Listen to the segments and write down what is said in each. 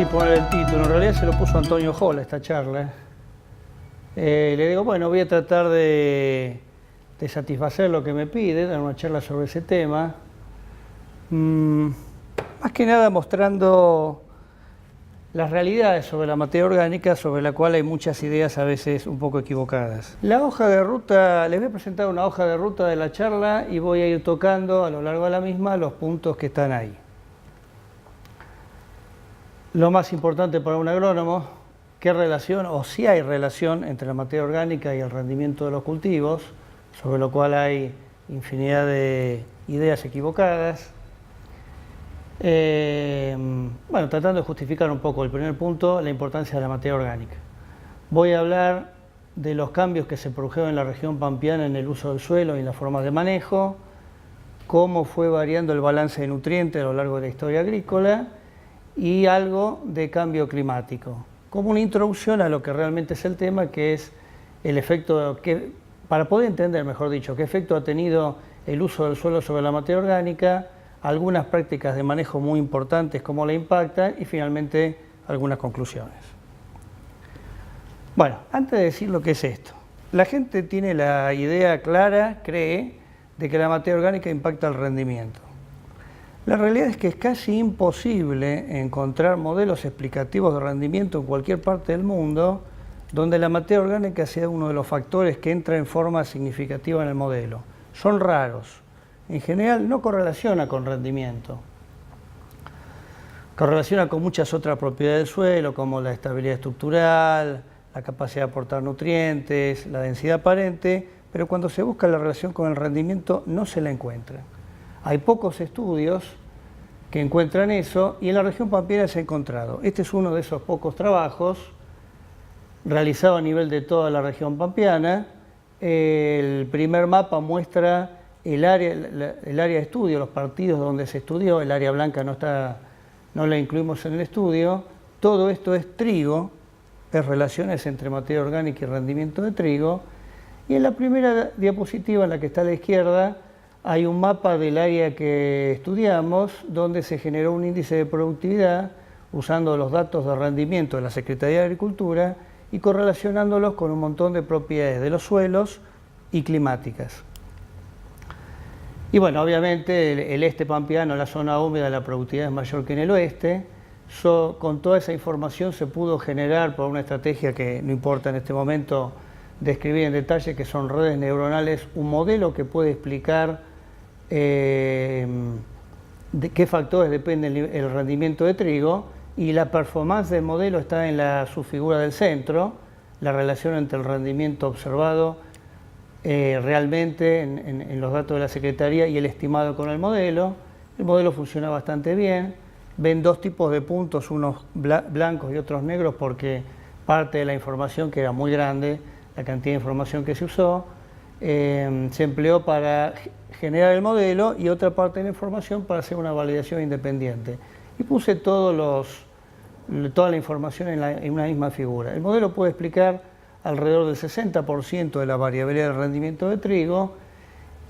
difícil poner el título, en realidad se lo puso Antonio Hall a esta charla. Le digo, bueno, voy a tratar de satisfacer lo que me pide, dar una charla sobre ese tema. Más que nada mostrando las realidades sobre la materia orgánica, sobre la cual hay muchas ideas a veces un poco equivocadas. La hoja de ruta, les voy a presentar una hoja de ruta de la charla y voy a ir tocando a lo largo de la misma los puntos que están ahí. Lo más importante para un agrónomo, qué relación o si hay relación entre la materia orgánica y el rendimiento de los cultivos, sobre lo cual hay infinidad de ideas equivocadas. Bueno, tratando de justificar un poco el primer punto, la importancia de la materia orgánica. Voy a hablar de los cambios que se produjeron en la región pampeana en el uso del suelo y en las formas de manejo, cómo fue variando el balance de nutrientes a lo largo de la historia agrícola y algo de cambio climático, como una introducción a lo que realmente es el tema, que es el efecto, para poder entender, mejor dicho, qué efecto ha tenido el uso del suelo sobre la materia orgánica, algunas prácticas de manejo muy importantes, cómo la impactan y finalmente algunas conclusiones. Bueno, antes de decir lo que es esto, la gente tiene la idea clara, cree, de que la materia orgánica impacta el rendimiento. La realidad es que es casi imposible encontrar modelos explicativos de rendimiento en cualquier parte del mundo donde la materia orgánica sea uno de los factores que entra en forma significativa en el modelo. Son raros. En general no correlaciona con rendimiento. Correlaciona con muchas otras propiedades del suelo, como la estabilidad estructural, la capacidad de aportar nutrientes, la densidad aparente, pero cuando se busca la relación con el rendimiento no se la encuentra. Hay pocos estudios que encuentran eso y en la región pampeana se ha encontrado. Este es uno de esos pocos trabajos realizado a nivel de toda la región pampeana. El primer mapa muestra el área de estudio, los partidos donde se estudió, el área blanca no la incluimos en el estudio. Todo esto es trigo, es relaciones entre materia orgánica y rendimiento de trigo. Y en la primera diapositiva, en la que está a la izquierda, hay un mapa del área que estudiamos, donde se generó un índice de productividad usando los datos de rendimiento de la Secretaría de Agricultura y correlacionándolos con un montón de propiedades de los suelos y climáticas. Y bueno, obviamente el este pampeano, la zona húmeda, la productividad es mayor que en el oeste. Con toda esa información se pudo generar por una estrategia que no importa en este momento describir en detalle, que son redes neuronales, un modelo que puede explicar de qué factores depende el rendimiento de trigo, y la performance del modelo está en la subfigura del centro, la relación entre el rendimiento observado realmente en los datos de la Secretaría y el estimado con el modelo. El modelo funciona bastante bien. Ven dos tipos de puntos, unos blancos y otros negros, porque parte de la información, que era muy grande, la cantidad de información que se usó, se empleó para generar el modelo, y otra parte de la información para hacer una validación independiente. Y puse toda la información en una misma figura. El modelo puede explicar alrededor del 60% de la variabilidad del rendimiento de trigo,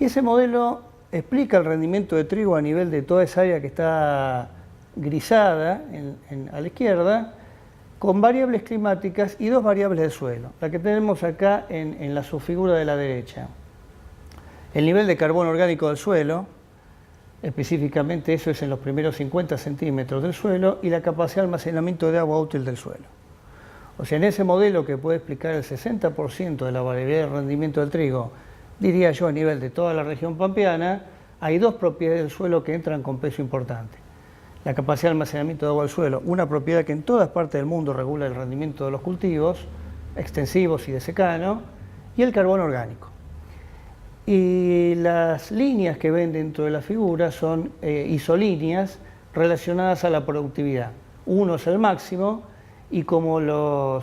y ese modelo explica el rendimiento de trigo a nivel de toda esa área que está grisada a la izquierda, con variables climáticas y dos variables de suelo, la que tenemos acá en la subfigura de la derecha. El nivel de carbono orgánico del suelo, específicamente eso es en los primeros 50 centímetros del suelo, y la capacidad de almacenamiento de agua útil del suelo. O sea, en ese modelo que puede explicar el 60% de la variabilidad de rendimiento del trigo, diría yo a nivel de toda la región pampeana, hay dos propiedades del suelo que entran con peso importante. La capacidad de almacenamiento de agua del suelo, una propiedad que en todas partes del mundo regula el rendimiento de los cultivos extensivos y de secano, y el carbono orgánico. Y las líneas que ven dentro de la figura son isolíneas relacionadas a la productividad. Uno es el máximo, y como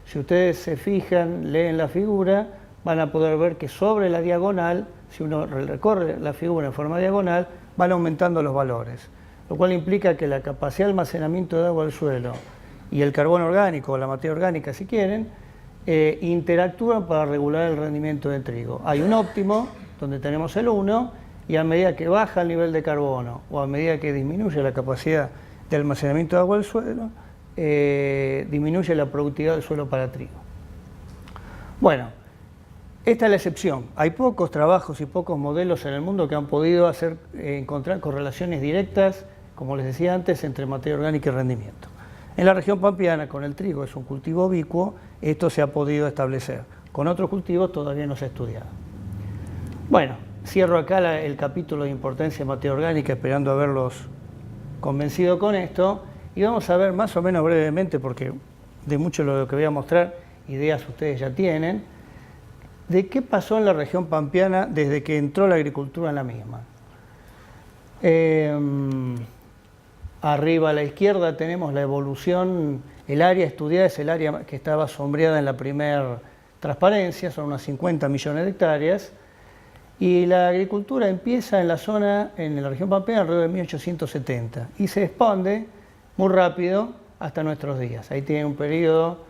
si ustedes se fijan, leen la figura, van a poder ver que sobre la diagonal, si uno recorre la figura en forma diagonal, van aumentando los valores, lo cual implica que la capacidad de almacenamiento de agua del suelo y el carbono orgánico, o la materia orgánica si quieren, interactúan para regular el rendimiento del trigo. Hay un óptimo, donde tenemos el 1, y a medida que baja el nivel de carbono, o a medida que disminuye la capacidad de almacenamiento de agua del suelo, disminuye la productividad del suelo para trigo. Bueno, esta es la excepción. Hay pocos trabajos y pocos modelos en el mundo que han podido encontrar correlaciones directas, como les decía antes, entre materia orgánica y rendimiento. En la región pampeana, con el trigo, es un cultivo ubicuo, esto se ha podido establecer. Con otros cultivos todavía no se ha estudiado. Bueno, cierro acá el capítulo de importancia de materia orgánica, esperando haberlos convencido con esto, y vamos a ver más o menos brevemente, porque de mucho de lo que voy a mostrar, ideas ustedes ya tienen, de qué pasó en la región pampeana desde que entró la agricultura en la misma. Arriba a la izquierda tenemos la evolución, el área estudiada es el área que estaba sombreada en la primera transparencia, son unas 50 millones de hectáreas, y la agricultura empieza en la zona, en la región pampeana, alrededor de 1870, y se expande muy rápido hasta nuestros días. Ahí tiene un periodo,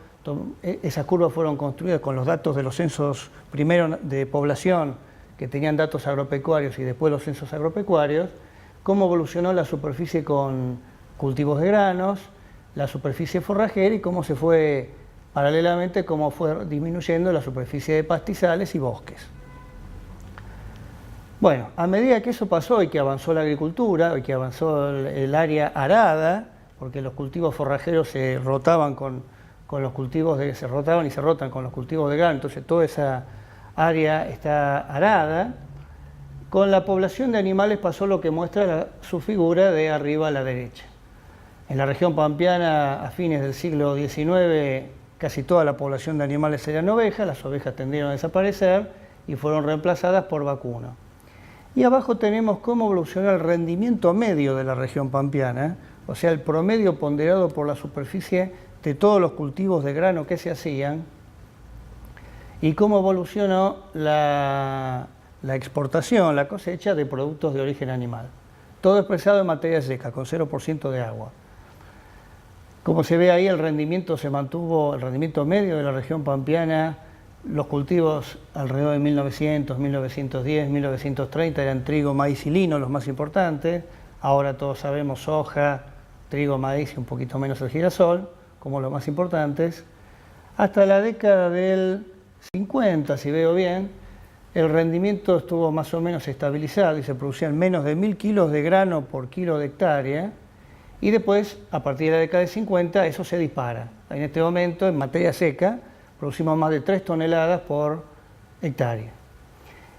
esas curvas fueron construidas con los datos de los censos, primero de población, que tenían datos agropecuarios, y después los censos agropecuarios, cómo evolucionó la superficie con cultivos de granos, la superficie forrajera y cómo se fue, paralelamente, cómo fue disminuyendo la superficie de pastizales y bosques. Bueno, a medida que eso pasó y que avanzó la agricultura y que avanzó el área arada, porque los cultivos forrajeros se rotaban con los cultivos se rotaban y se rotan con los cultivos de grano, entonces toda esa área está arada. Con la población de animales pasó lo que muestra su figura de arriba a la derecha. En la región pampeana, a fines del siglo XIX, casi toda la población de animales eran ovejas, las ovejas tendieron a desaparecer y fueron reemplazadas por vacuno. Y abajo tenemos cómo evolucionó el rendimiento medio de la región pampeana, o sea, el promedio ponderado por la superficie de todos los cultivos de grano que se hacían, y cómo evolucionó la exportación, la cosecha de productos de origen animal. Todo expresado en materia seca, con 0% de agua. Como se ve ahí, el rendimiento se mantuvo, el rendimiento medio de la región pampeana, los cultivos alrededor de 1900, 1910, 1930 eran trigo, maíz y lino los más importantes. Ahora todos sabemos soja, trigo, maíz y un poquito menos el girasol, como los más importantes. Hasta la década del 50, si veo bien, el rendimiento estuvo más o menos estabilizado y se producían menos de 1000 kilos de grano por kilo de hectárea, y después, a partir de la década de 50, eso se dispara. En este momento, en materia seca, producimos más de 3 toneladas por hectárea.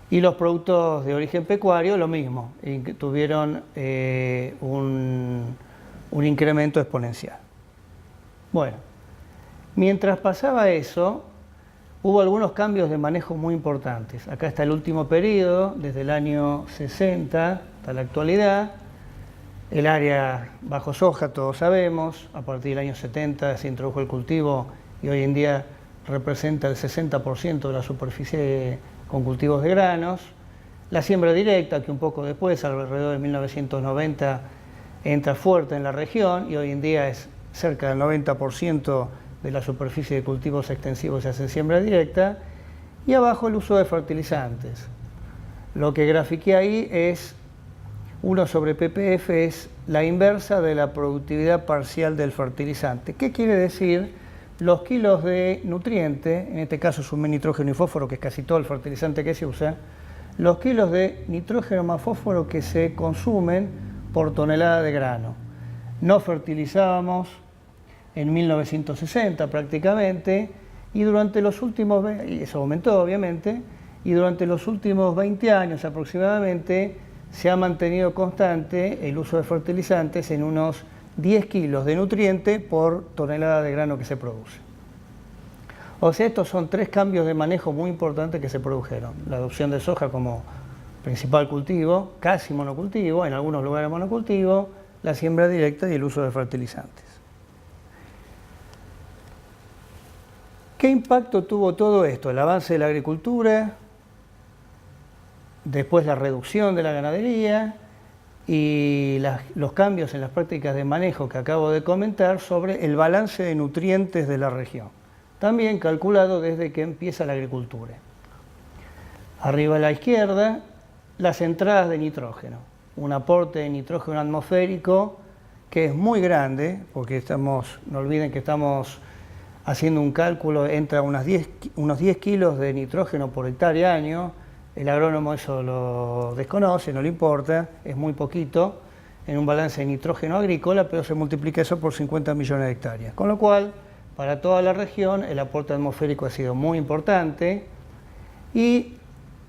Y los productos de origen pecuario, lo mismo, tuvieron un incremento exponencial. Bueno, mientras pasaba eso, hubo algunos cambios de manejo muy importantes. Acá está el último periodo, desde el año 60 hasta la actualidad. El área bajo soja, todos sabemos, a partir del año 70 se introdujo el cultivo y hoy en día representa el 60% de la superficie con cultivos de granos. La siembra directa, que un poco después, alrededor de 1990, entra fuerte en la región y hoy en día es cerca del 90% de la superficie de cultivos extensivos se hace en siembra directa. Y abajo el uso de fertilizantes. Lo que grafiqué ahí es 1 sobre ppf, es la inversa de la productividad parcial del fertilizante. ¿Qué quiere decir? Los kilos de nutriente, en este caso sumen nitrógeno y fósforo, que es casi todo el fertilizante que se usa, los kilos de nitrógeno más fósforo que se consumen por tonelada de grano. No fertilizábamos en 1960 prácticamente, y durante los últimos, y eso aumentó obviamente, y durante los últimos 20 años aproximadamente se ha mantenido constante el uso de fertilizantes en unos 10 kilos de nutriente por tonelada de grano que se produce. O sea, estos son 3 cambios de manejo muy importantes que se produjeron. La adopción de soja como principal cultivo, casi monocultivo, en algunos lugares monocultivo, la siembra directa y el uso de fertilizantes. ¿Qué impacto tuvo todo esto? El avance de la agricultura, después la reducción de la ganadería y los cambios en las prácticas de manejo que acabo de comentar sobre el balance de nutrientes de la región, también calculado desde que empieza la agricultura. Arriba a la izquierda, las entradas de nitrógeno, un aporte de nitrógeno atmosférico que es muy grande, porque no olviden que estamos haciendo un cálculo, entra unos 10 kilos de nitrógeno por hectárea año. El agrónomo eso lo desconoce, no le importa, es muy poquito en un balance de nitrógeno agrícola, pero se multiplica eso por 50 millones de hectáreas. Con lo cual, para toda la región, el aporte atmosférico ha sido muy importante y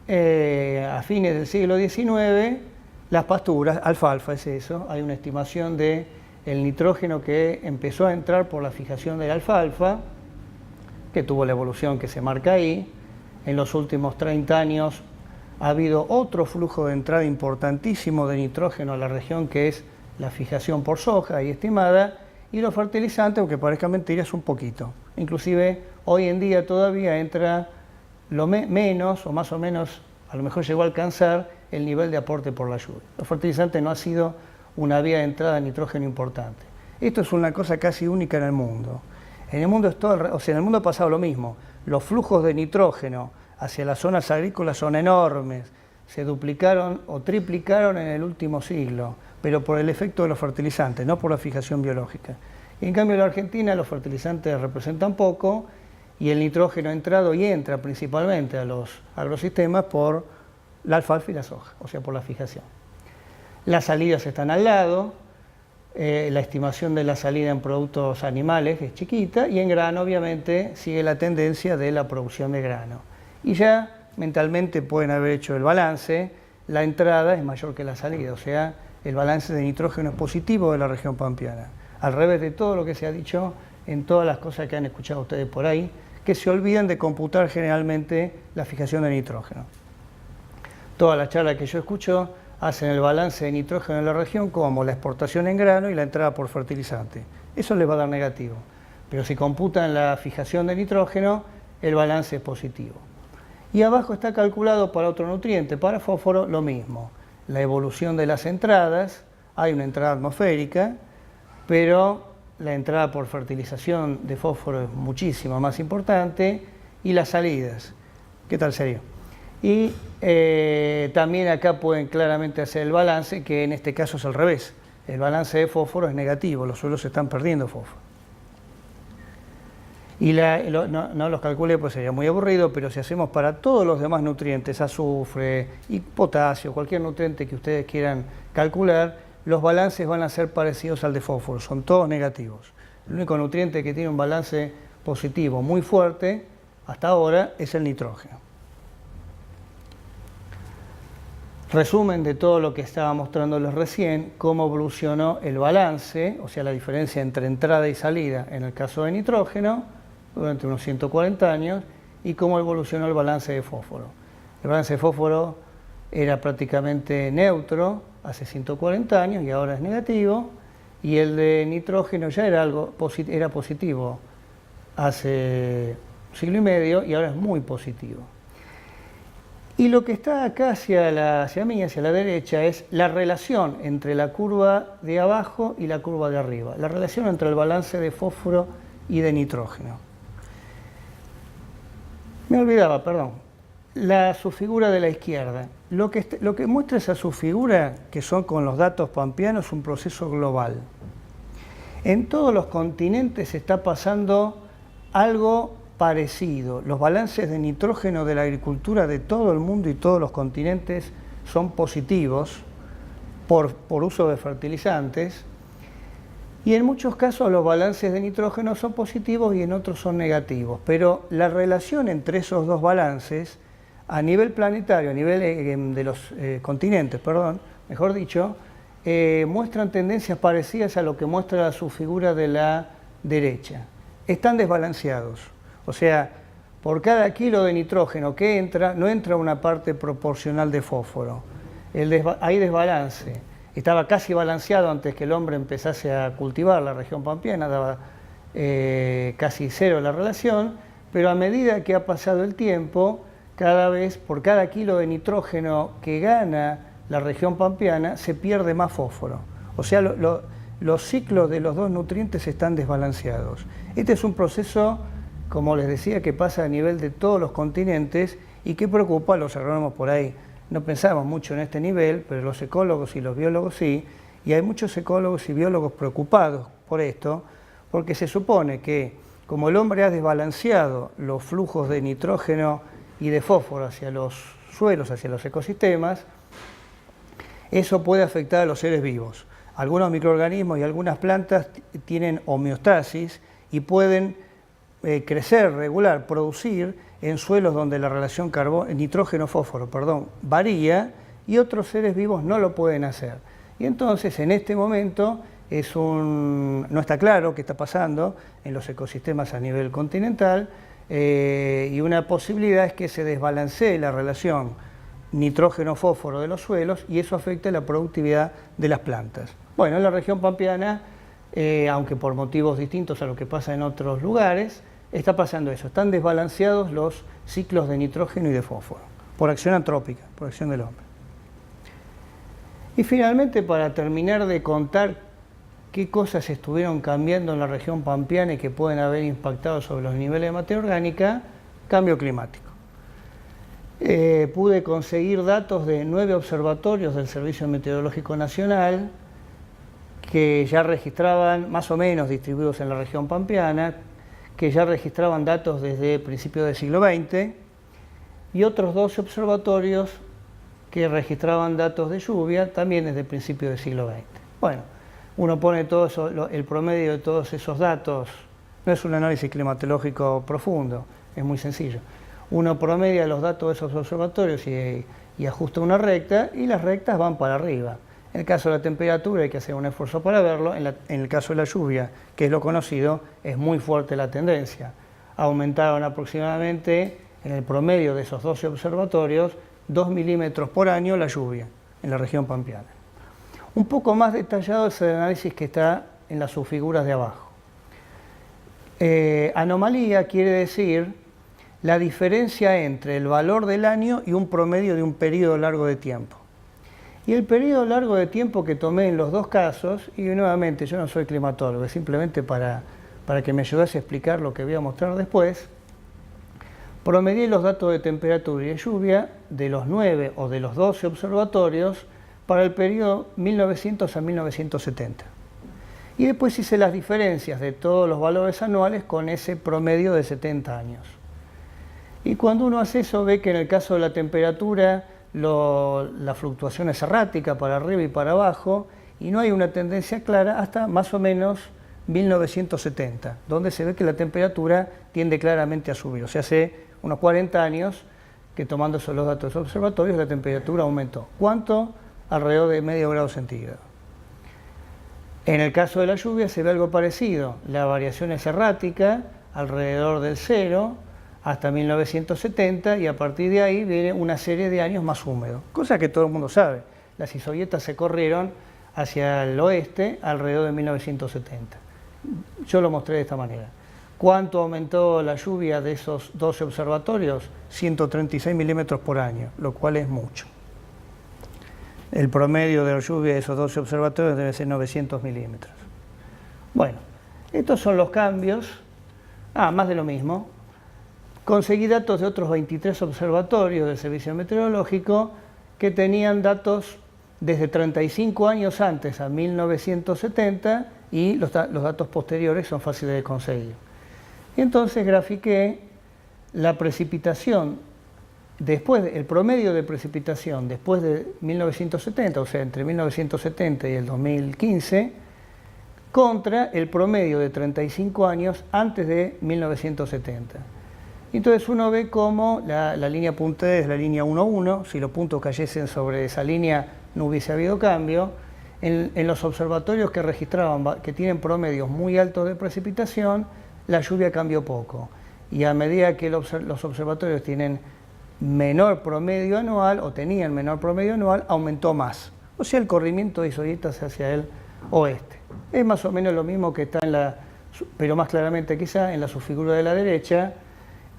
a fines del siglo XIX, las pasturas, alfalfa es eso, hay una estimación de el nitrógeno que empezó a entrar por la fijación de la alfalfa, que tuvo la evolución que se marca ahí. En los últimos 30 años ha habido otro flujo de entrada importantísimo de nitrógeno a la región, que es la fijación por soja, ahí estimada, y los fertilizantes, aunque parezca mentira, es un poquito. Inclusive hoy en día todavía entra lo menos, o más o menos, a lo mejor llegó a alcanzar el nivel de aporte por la lluvia. Los fertilizantes no ha sido una vía de entrada de nitrógeno importante. Esto es una cosa casi única en el mundo. En el mundo en el mundo ha pasado lo mismo. Los flujos de nitrógeno hacia las zonas agrícolas son enormes, se duplicaron o triplicaron en el último siglo, pero por el efecto de los fertilizantes, no por la fijación biológica. En cambio, en la Argentina los fertilizantes representan poco y el nitrógeno ha entrado y entra principalmente a los agrosistemas por la alfalfa y la soja, o sea, por la fijación. Las salidas están al lado, la estimación de la salida en productos animales es chiquita y en grano obviamente sigue la tendencia de la producción de grano. Y ya mentalmente pueden haber hecho el balance, la entrada es mayor que la salida, o sea, el balance de nitrógeno es positivo de la región pampeana, al revés de todo lo que se ha dicho en todas las cosas que han escuchado ustedes por ahí, que se olvidan de computar generalmente la fijación de nitrógeno. Todas las charlas que yo escucho hacen el balance de nitrógeno en la región como la exportación en grano y la entrada por fertilizante. Eso les va a dar negativo, pero si computan la fijación de nitrógeno, el balance es positivo. Y abajo está calculado para otro nutriente, para fósforo, lo mismo. La evolución de las entradas, hay una entrada atmosférica, pero la entrada por fertilización de fósforo es muchísimo más importante, y las salidas. ¿Qué tal sería? Y también acá pueden claramente hacer el balance, que en este caso es al revés. El balance de fósforo es negativo, los suelos están perdiendo fósforo. Y no los calculé, pues sería muy aburrido, pero si hacemos para todos los demás nutrientes, azufre y potasio, cualquier nutriente que ustedes quieran calcular, los balances van a ser parecidos al de fósforo, son todos negativos. El único nutriente que tiene un balance positivo muy fuerte, hasta ahora, es el nitrógeno. Resumen de todo lo que estaba mostrándoles recién, cómo evolucionó el balance, o sea, la diferencia entre entrada y salida en el caso de nitrógeno, durante unos 140 años, y cómo evolucionó el balance de fósforo. El balance de fósforo era prácticamente neutro hace 140 años y ahora es negativo, y el de nitrógeno ya era positivo hace un siglo y medio y ahora es muy positivo. Y lo que está acá hacia mí, hacia la derecha, es la relación entre la curva de abajo y la curva de arriba. La relación entre el balance de fósforo y de nitrógeno. Me olvidaba, perdón. La subfigura de la izquierda. Lo que muestra esa subfigura, que son con los datos pampeanos, es un proceso global. En todos los continentes está pasando algo parecido. Los balances de nitrógeno de la agricultura de todo el mundo y todos los continentes son positivos por uso de fertilizantes, y en muchos casos los balances de nitrógeno son positivos y en otros son negativos, pero la relación entre esos dos balances a nivel planetario, a nivel de los continentes, mejor dicho, muestran tendencias parecidas a lo que muestra la subfigura de la derecha. Están desbalanceados. O sea, por cada kilo de nitrógeno que entra, no entra una parte proporcional de fósforo. Hay desbalance. Estaba casi balanceado antes que el hombre empezase a cultivar la región pampeana, daba casi cero la relación, pero a medida que ha pasado el tiempo, cada vez, por cada kilo de nitrógeno que gana la región pampeana, se pierde más fósforo. O sea, los ciclos de los dos nutrientes están desbalanceados. Este es un proceso, como les decía, que pasa a nivel de todos los continentes y que preocupa a los agrónomos por ahí. No pensamos mucho en este nivel, pero los ecólogos y los biólogos sí, Y hay muchos ecólogos y biólogos preocupados por esto, porque se supone que como el hombre ha desbalanceado los flujos de nitrógeno y de fósforo hacia los suelos, hacia los ecosistemas, eso puede afectar a los seres vivos. Algunos microorganismos y algunas plantas tienen homeostasis y pueden crecer, regular, producir en suelos donde la relación nitrógeno-fósforo varía, y otros seres vivos no lo pueden hacer. Y entonces en este momento no está claro qué está pasando en los ecosistemas a nivel continental, y una posibilidad es que se desbalancee la relación nitrógeno-fósforo de los suelos y eso afecte la productividad de las plantas. Bueno, en la región pampeana, aunque por motivos distintos a lo que pasa en otros lugares, está pasando eso. Están desbalanceados los ciclos de nitrógeno y de fósforo, por acción antrópica, por acción del hombre. Y finalmente, para terminar de contar qué cosas estuvieron cambiando en la región pampeana y que pueden haber impactado sobre los niveles de materia orgánica, cambio climático. Pude conseguir datos de 9 observatorios del Servicio Meteorológico Nacional que ya registraban, más o menos distribuidos en la región pampeana, que ya registraban datos desde principios del siglo XX, y otros 12 observatorios que registraban datos de lluvia también desde principios del siglo XX. Bueno, uno pone todo eso, el promedio de todos esos datos, no es un análisis climatológico profundo, es muy sencillo. Uno promedia los datos de esos observatorios y ajusta una recta, y las rectas van para arriba. En el caso de la temperatura hay que hacer un esfuerzo para verlo. En el caso de la lluvia, que es lo conocido, es muy fuerte la tendencia. Aumentaron aproximadamente, en el promedio de esos 12 observatorios, 2 milímetros por año la lluvia en la región pampeana. Un poco más detallado es el análisis que está en las subfiguras de abajo. Anomalía quiere decir la diferencia entre el valor del año y un promedio de un periodo largo de tiempo. Y el periodo largo de tiempo que tomé en los dos casos, y nuevamente yo no soy climatólogo, es simplemente para que me ayudase a explicar lo que voy a mostrar después, promedié los datos de temperatura y de lluvia de los 9 o de los 12 observatorios para el periodo 1900 a 1970. Y después hice las diferencias de todos los valores anuales con ese promedio de 70 años. Y cuando uno hace eso, ve que en el caso de la temperatura, la fluctuación es errática para arriba y para abajo, y no hay una tendencia clara hasta más o menos 1970, donde se ve que la temperatura tiende claramente a subir. O sea, hace unos 40 años que, tomando esos los datos de los observatorios, la temperatura aumentó. ¿Cuánto? Alrededor de medio grado centígrado. En el caso de la lluvia se ve algo parecido. La variación es errática, alrededor del 0, hasta 1970, y a partir de ahí viene una serie de años más húmedos, cosa que todo el mundo sabe. Las isoyetas se corrieron hacia el oeste alrededor de 1970. Yo lo mostré de esta manera. ¿Cuánto aumentó la lluvia de esos 12 observatorios? 136 milímetros por año, lo cual es mucho. El promedio de la lluvia de esos 12 observatorios debe ser 900 milímetros. Bueno, estos son los cambios. Más de lo mismo. Conseguí datos de otros 23 observatorios del Servicio Meteorológico que tenían datos desde 35 años antes a 1970, y los datos posteriores son fáciles de conseguir. Y entonces grafiqué la precipitación, el promedio de precipitación después de 1970, o sea, entre 1970 y el 2015, contra el promedio de 35 años antes de 1970. Entonces uno ve cómo la línea punta es la línea 1,1, si los puntos cayesen sobre esa línea no hubiese habido cambio. En los observatorios que registraban, que tienen promedios muy altos de precipitación, la lluvia cambió poco. Y a medida que los observatorios tienen menor promedio anual, o tenían menor promedio anual, aumentó más. O sea, el corrimiento de isoyetas hacia el oeste. Es más o menos lo mismo que está pero más claramente quizá en la subfigura de la derecha,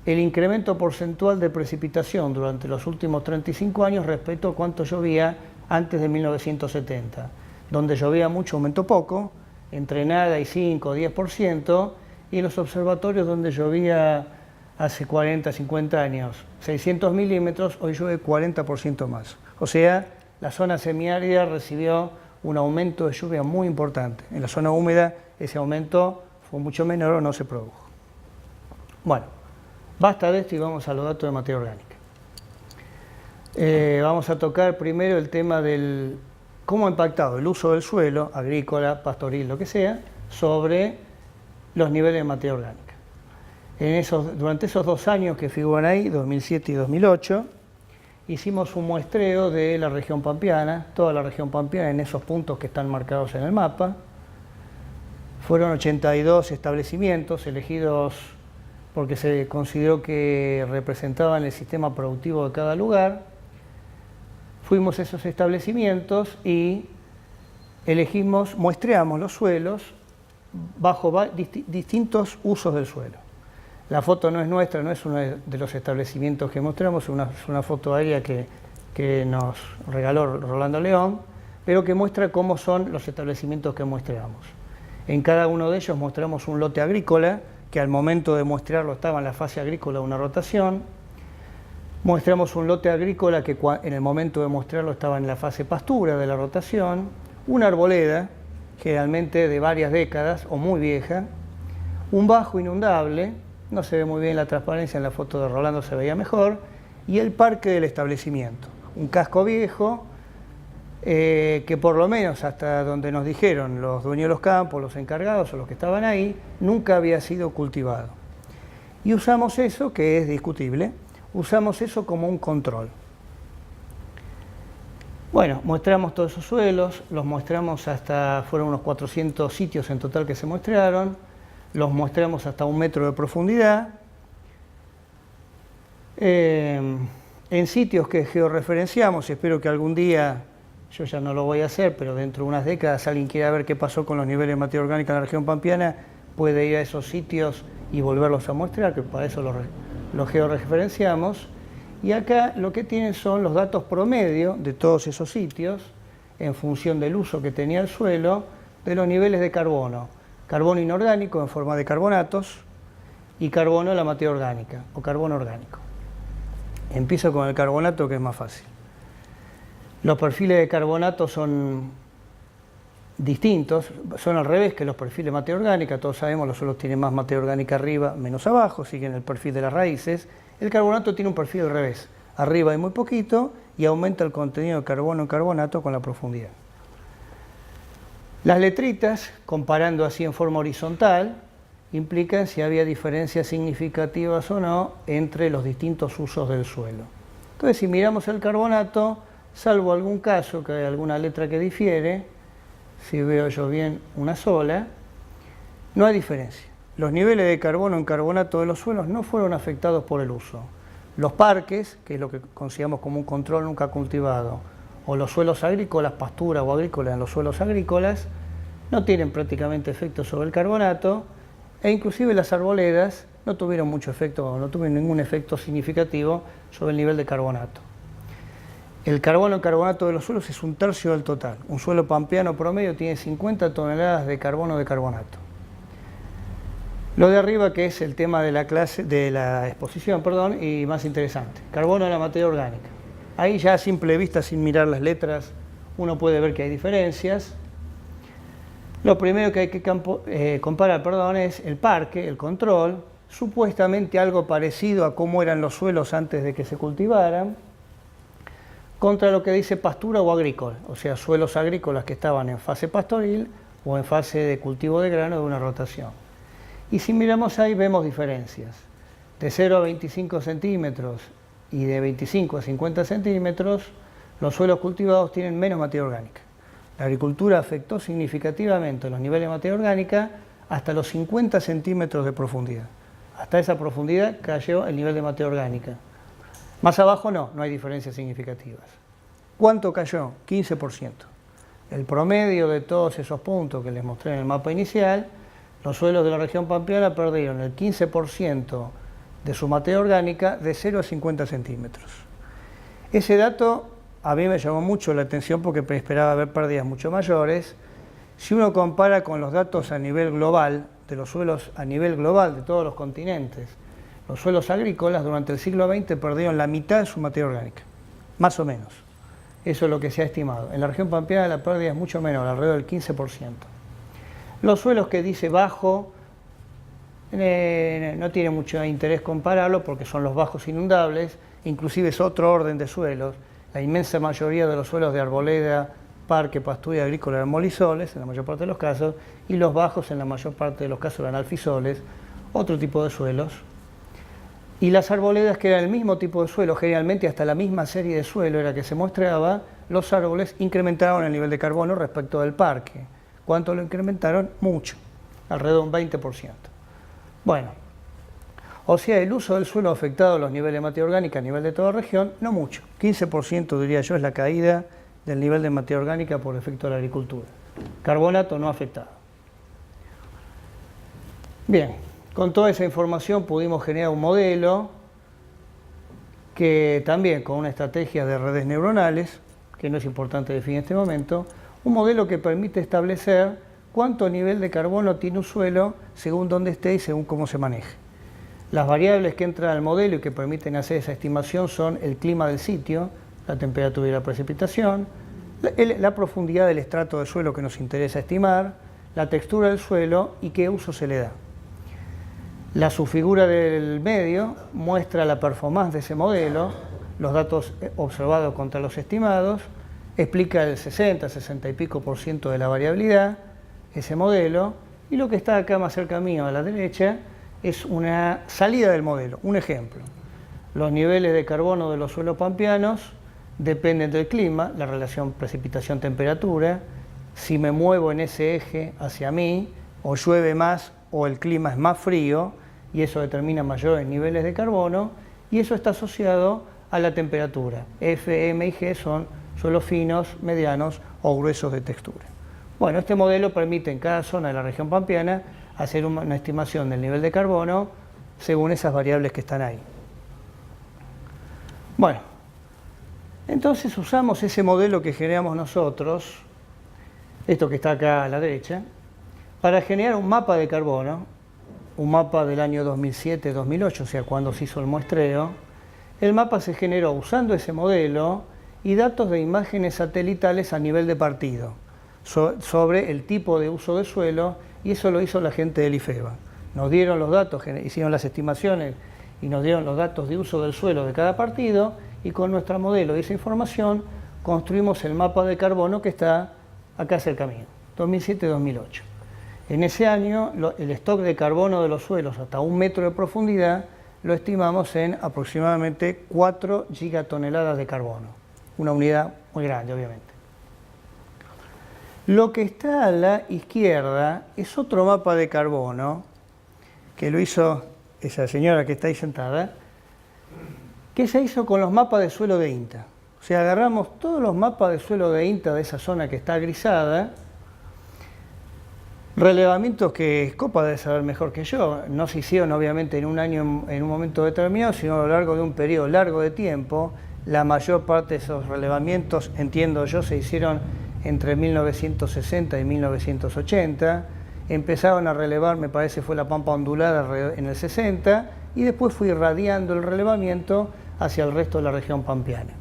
el incremento porcentual de precipitación durante los últimos 35 años respecto a cuánto llovía antes de 1970. Donde llovía mucho aumentó poco, entre nada y 5 o 10%, y en los observatorios donde llovía hace 40, 50 años 600 milímetros, hoy llueve 40% más. O sea, la zona semiárida recibió un aumento de lluvia muy importante. En la zona húmeda ese aumento fue mucho menor o no se produjo. Bueno, basta de esto y vamos a los datos de materia orgánica. Vamos a tocar primero el tema del cómo ha impactado el uso del suelo, agrícola, pastoril, lo que sea, sobre los niveles de materia orgánica. Durante esos 2 años que figuran ahí, 2007 y 2008, hicimos un muestreo de la región pampeana, toda la región pampeana en esos puntos que están marcados en el mapa. Fueron 82 establecimientos elegidos porque se consideró que representaban el sistema productivo de cada lugar. Fuimos a esos establecimientos y muestreamos los suelos bajo distintos usos del suelo. La foto no es nuestra, no es uno de los establecimientos que mostramos, es una foto aérea que nos regaló Rolando León, pero que muestra cómo son los establecimientos que muestreamos. En cada uno de ellos mostramos un lote agrícola, que al momento de muestrearlo estaba en la fase agrícola de una rotación. Mostramos un lote agrícola que en el momento de mostrarlo estaba en la fase pastura de la rotación. Una arboleda, generalmente de varias décadas o muy vieja. Un bajo inundable, no se ve muy bien la transparencia, en la foto de Rolando se veía mejor. Y el parque del establecimiento, un casco viejo, que por lo menos hasta donde nos dijeron los dueños de los campos, los encargados o los que estaban ahí, nunca había sido cultivado. Y usamos eso, que es discutible, usamos eso como un control. Bueno, muestramos todos esos suelos, los muestramos fueron unos 400 sitios en total que se muestrearon, los muestramos hasta 1 metro de profundidad, en sitios que georreferenciamos. Espero que algún día, yo ya no lo voy a hacer, pero dentro de unas décadas alguien quiera ver qué pasó con los niveles de materia orgánica en la región pampeana, puede ir a esos sitios y volverlos a muestrar, que para eso los georreferenciamos. Y acá lo que tienen son los datos promedio de todos esos sitios, en función del uso que tenía el suelo, de los niveles de carbono. Carbono inorgánico en forma de carbonatos y carbono de la materia orgánica, o carbono orgánico. Empiezo con el carbonato, que es más fácil. Los perfiles de carbonato son distintos, son al revés que los perfiles de materia orgánica. Todos sabemos, los suelos tienen más materia orgánica arriba, menos abajo, siguen el perfil de las raíces. El carbonato tiene un perfil al revés, arriba hay muy poquito y aumenta el contenido de carbono en carbonato con la profundidad. Las letritas, comparando así en forma horizontal, implican si había diferencias significativas o no entre los distintos usos del suelo. Entonces, si miramos el carbonato, salvo algún caso que hay alguna letra que difiere, si veo yo bien una sola, no hay diferencia. Los niveles de carbono en carbonato de los suelos no fueron afectados por el uso. Los parques, que es lo que consideramos como un control nunca cultivado, o los suelos agrícolas, pastura o agrícola en los suelos agrícolas, no tienen prácticamente efecto sobre el carbonato, e inclusive las arboledas no tuvieron mucho efecto, no tuvieron ningún efecto significativo sobre el nivel de carbonato. El carbono en carbonato de los suelos es 1/3 del total. Un suelo pampeano promedio tiene 50 toneladas de carbono de carbonato. Lo de arriba, que es el tema de la exposición, y más interesante, carbono de la materia orgánica. Ahí ya a simple vista, sin mirar las letras, uno puede ver que hay diferencias. Lo primero que hay que comparar, es el parque, el control, supuestamente algo parecido a cómo eran los suelos antes de que se cultivaran, contra lo que dice pastura o agrícola, o sea, suelos agrícolas que estaban en fase pastoril o en fase de cultivo de grano de una rotación. Y si miramos ahí vemos diferencias, de 0 a 25 centímetros y de 25 a 50 centímetros, los suelos cultivados tienen menos materia orgánica. La agricultura afectó significativamente los niveles de materia orgánica hasta los 50 centímetros de profundidad. Hasta esa profundidad cayó el nivel de materia orgánica. Más abajo no hay diferencias significativas. ¿Cuánto cayó? 15%. El promedio de todos esos puntos que les mostré en el mapa inicial, los suelos de la región pampeana perdieron el 15% de su materia orgánica de 0 a 50 centímetros. Ese dato a mí me llamó mucho la atención porque esperaba ver pérdidas mucho mayores. Si uno compara con los datos a nivel global, de los suelos a nivel global de todos los continentes, los suelos agrícolas durante el siglo XX perdieron la mitad de su materia orgánica, más o menos. Eso es lo que se ha estimado. En la región pampeana la pérdida es mucho menor, alrededor del 15%. Los suelos que dice bajo, no tiene mucho interés compararlo porque son los bajos inundables, inclusive es otro orden de suelos. La inmensa mayoría de los suelos de arboleda, parque, pastura y agrícola eran molisoles, en la mayor parte de los casos, y los bajos en la mayor parte de los casos eran alfisoles, otro tipo de suelos. Y las arboledas, que eran el mismo tipo de suelo, generalmente hasta la misma serie de suelo era que se mostraba, los árboles incrementaron el nivel de carbono respecto del parque. ¿Cuánto lo incrementaron? Mucho, alrededor de un 20%. Bueno, o sea, el uso del suelo ha afectado los niveles de materia orgánica a nivel de toda la región, no mucho. 15% diría yo es la caída del nivel de materia orgánica por efecto de la agricultura. Carbonato no afectado. Bien. Con toda esa información pudimos generar un modelo que también con una estrategia de redes neuronales, que no es importante definir en este momento, un modelo que permite establecer cuánto nivel de carbono tiene un suelo según dónde esté y según cómo se maneje. Las variables que entran al modelo y que permiten hacer esa estimación son el clima del sitio, la temperatura y la precipitación, la profundidad del estrato del suelo que nos interesa estimar, la textura del suelo y qué uso se le da. La subfigura del medio muestra la performance de ese modelo, los datos observados contra los estimados, explica el 60, 60 y pico % de la variabilidad, ese modelo, y lo que está acá más cerca mío a la derecha es una salida del modelo, un ejemplo. Los niveles de carbono de los suelos pampeanos dependen del clima, la relación precipitación-temperatura, si me muevo en ese eje hacia mí, o llueve más o el clima es más frío, y eso determina mayores niveles de carbono, y eso está asociado a la temperatura. F, M y G son suelos finos, medianos o gruesos de textura. Bueno, este modelo permite en cada zona de la región pampeana hacer una estimación del nivel de carbono según esas variables que están ahí. Bueno, entonces usamos ese modelo que generamos nosotros, esto que está acá a la derecha, para generar un mapa de carbono, un mapa del año 2007-2008, o sea, cuando se hizo el muestreo. El mapa se generó usando ese modelo y datos de imágenes satelitales a nivel de partido sobre el tipo de uso de suelo, y eso lo hizo la gente del IFEBA. Nos dieron los datos, hicieron las estimaciones y nos dieron los datos de uso del suelo de cada partido, y con nuestro modelo y esa información construimos el mapa de carbono que está acá cerca mío, 2007-2008. En ese año, el stock de carbono de los suelos hasta 1 metro de profundidad lo estimamos en aproximadamente 4 gigatoneladas de carbono. Una unidad muy grande, obviamente. Lo que está a la izquierda es otro mapa de carbono que lo hizo esa señora que está ahí sentada, que se hizo con los mapas de suelo de INTA. O sea, agarramos todos los mapas de suelo de INTA de esa zona que está grisada, relevamientos que Scopa debe saber mejor que yo, no se hicieron obviamente en un año, en un momento determinado, sino a lo largo de un periodo largo de tiempo. La mayor parte de esos relevamientos, entiendo yo, se hicieron entre 1960 y 1980. Empezaron a relevar, me parece fue la Pampa Ondulada en el 60, y después fue irradiando el relevamiento hacia el resto de la región pampeana.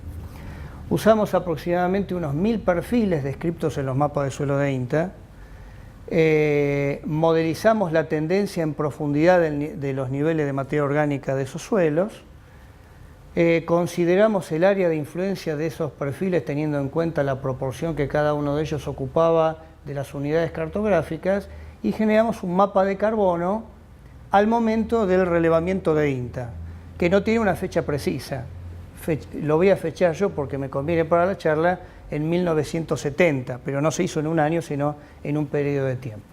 Usamos aproximadamente unos 1000 perfiles descritos en los mapas de suelo de INTA. Modelizamos la tendencia en profundidad de los niveles de materia orgánica de esos suelos, consideramos el área de influencia de esos perfiles teniendo en cuenta la proporción que cada uno de ellos ocupaba de las unidades cartográficas, y generamos un mapa de carbono al momento del relevamiento de INTA, que no tiene una fecha precisa. Lo voy a fechar yo porque me conviene para la charla, en 1970, pero no se hizo en un año, sino en un periodo de tiempo.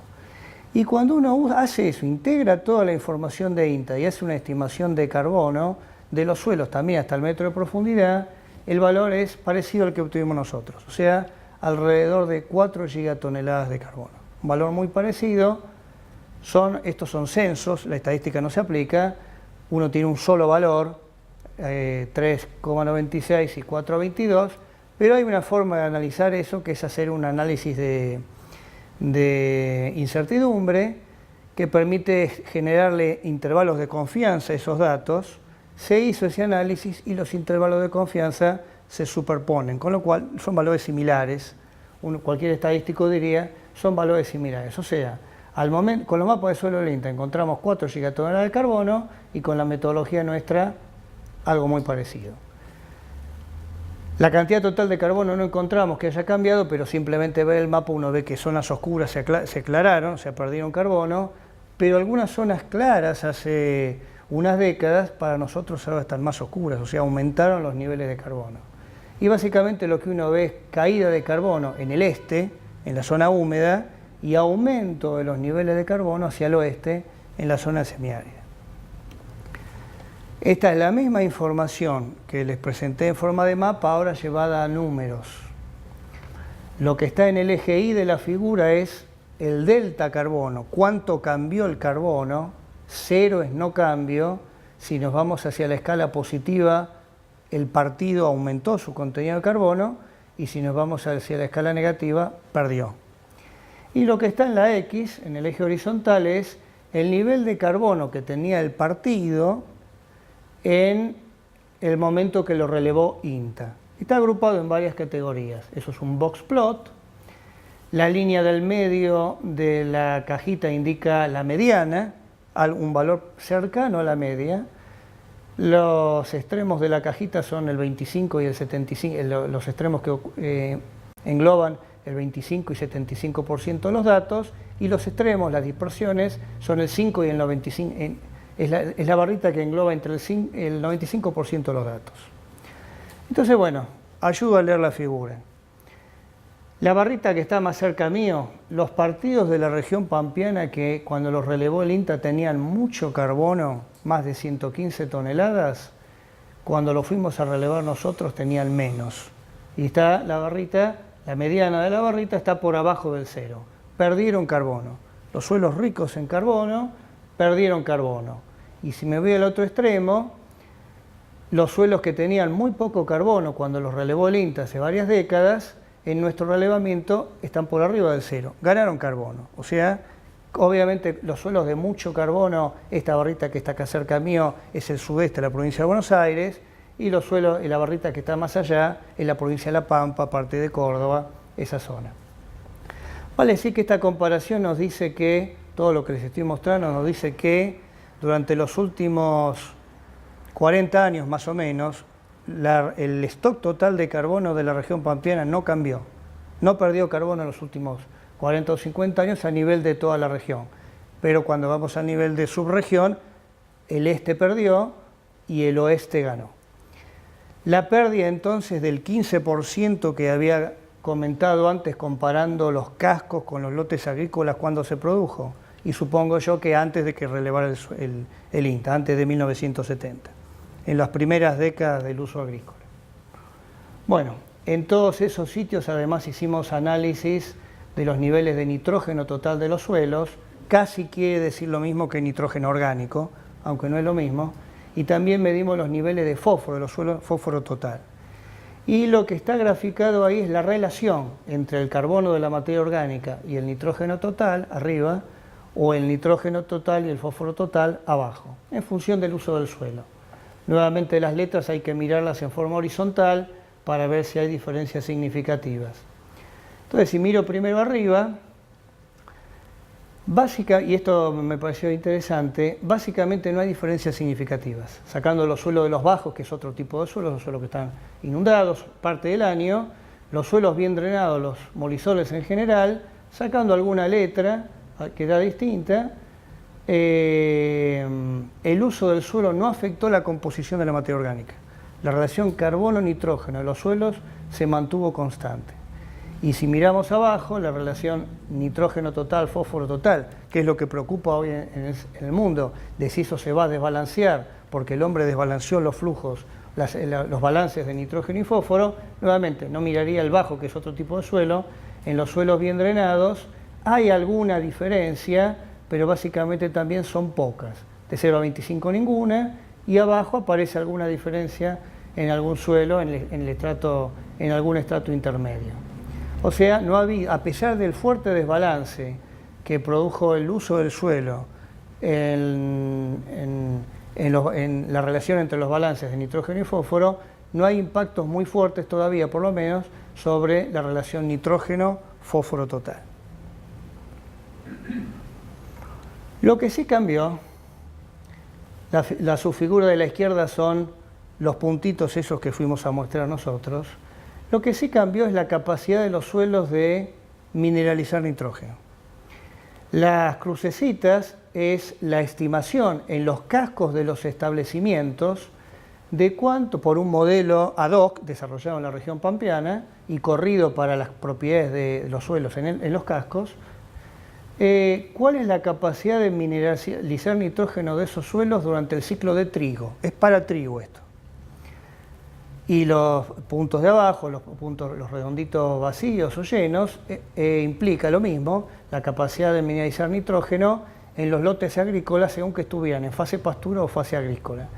Y cuando uno hace eso, integra toda la información de INTA y hace una estimación de carbono de los suelos también hasta el metro de profundidad, el valor es parecido al que obtuvimos nosotros, o sea, alrededor de 4 gigatoneladas de carbono. Un valor muy parecido. Estos son censos, la estadística no se aplica, uno tiene un solo valor, 3,96 y 4,22, pero hay una forma de analizar eso, que es hacer un análisis de incertidumbre que permite generarle intervalos de confianza a esos datos. Se hizo ese análisis y los intervalos de confianza se superponen, con lo cual son valores similares. Cualquier estadístico diría, son valores similares. O sea, con los mapas de suelo del INTA encontramos 4 gigatoneladas de carbono y con la metodología nuestra algo muy parecido. La cantidad total de carbono no encontramos que haya cambiado, pero simplemente ve el mapa, uno ve que zonas oscuras se aclararon, se perdieron carbono, pero algunas zonas claras hace unas décadas para nosotros ahora están más oscuras, o sea, aumentaron los niveles de carbono. Y básicamente lo que uno ve es caída de carbono en el este, en la zona húmeda, y aumento de los niveles de carbono hacia el oeste, en la zona semiárida. Esta es la misma información que les presenté en forma de mapa, ahora llevada a números. Lo que está en el eje Y de la figura es el delta carbono, cuánto cambió el carbono, 0 es no cambio, si nos vamos hacia la escala positiva, el partido aumentó su contenido de carbono, y si nos vamos hacia la escala negativa, perdió. Y lo que está en la X, en el eje horizontal, es el nivel de carbono que tenía el partido en el momento que lo relevó INTA. Está agrupado en varias categorías. Eso es un box plot. La línea del medio de la cajita indica la mediana, un valor cercano a la media. Los extremos de la cajita son el 25 y el 75, los extremos que engloban el 25 y 75% de los datos, y los extremos, las dispersiones, son el 5 y el 95%. Es la barrita que engloba entre el 95% de los datos. Entonces, bueno, ayudo a leer la figura. La barrita que está más cerca mío, los partidos de la región pampeana que cuando los relevó el INTA tenían mucho carbono, más de 115 toneladas, cuando lo fuimos a relevar nosotros tenían menos. Y está la barrita, la mediana de la barrita está por abajo del 0. Perdieron carbono. Los suelos ricos en carbono perdieron carbono. Y si me voy al otro extremo, los suelos que tenían muy poco carbono cuando los relevó el INTA hace varias décadas, en nuestro relevamiento están por arriba del 0, ganaron carbono. O sea, obviamente los suelos de mucho carbono, esta barrita que está acá cerca mío es el sudeste de la provincia de Buenos Aires, y los suelos, y la barrita que está más allá es la provincia de La Pampa, parte de Córdoba, esa zona. Vale decir que esta comparación nos dice que, todo lo que les estoy mostrando nos dice que durante los últimos 40 años más o menos, el stock total de carbono de la región pampeana no cambió, no perdió carbono en los últimos 40 o 50 años a nivel de toda la región. Pero cuando vamos a nivel de subregión, el este perdió y el oeste ganó. La pérdida entonces del 15% que había comentado antes comparando los cascos con los lotes agrícolas cuando se produjo, y supongo yo que antes de que relevara el INTA, antes de 1970, en las primeras décadas del uso agrícola. Bueno, en todos esos sitios además hicimos análisis de los niveles de nitrógeno total de los suelos, casi quiere decir lo mismo que nitrógeno orgánico, aunque no es lo mismo, y también medimos los niveles de fósforo, de los suelos, fósforo total. Y lo que está graficado ahí es la relación entre el carbono de la materia orgánica y el nitrógeno total, arriba, o el nitrógeno total y el fósforo total, abajo, en función del uso del suelo. Nuevamente las letras hay que mirarlas en forma horizontal para ver si hay diferencias significativas. Entonces, si miro primero arriba, y esto me pareció interesante, básicamente no hay diferencias significativas. Sacando los suelos de los bajos, que es otro tipo de suelos, los suelos que están inundados parte del año, los suelos bien drenados, los molisoles en general, sacando alguna letra que era distinta, el uso del suelo no afectó la composición de la materia orgánica. La relación carbono-nitrógeno de los suelos se mantuvo constante. Y si miramos abajo, la relación nitrógeno total, fósforo total, que es lo que preocupa hoy en el mundo, de si eso se va a desbalancear, porque el hombre desbalanceó los flujos, los balances de nitrógeno y fósforo, nuevamente no miraría el bajo, que es otro tipo de suelo. En los suelos bien drenados hay alguna diferencia, pero básicamente también son pocas. De 0 a 25 ninguna, y abajo aparece alguna diferencia en algún suelo, en algún estrato intermedio. O sea, no había, a pesar del fuerte desbalance que produjo el uso del suelo en la relación entre los balances de nitrógeno y fósforo, no hay impactos muy fuertes todavía, por lo menos, sobre la relación nitrógeno-fósforo total. Lo que sí cambió, la subfigura de la izquierda son los puntitos esos que fuimos a mostrar nosotros. Lo que sí cambió es la capacidad de los suelos de mineralizar nitrógeno. Las crucecitas es la estimación en los cascos de los establecimientos de cuánto, por un modelo ad hoc desarrollado en la región pampeana y corrido para las propiedades de los suelos en los cascos, cuál es la capacidad de mineralizar nitrógeno de esos suelos durante el ciclo de trigo. Es para trigo esto. Y los puntos de abajo, los redonditos vacíos o llenos, implica lo mismo, la capacidad de mineralizar nitrógeno en los lotes agrícolas según que estuvieran en fase pastura o fase agrícola.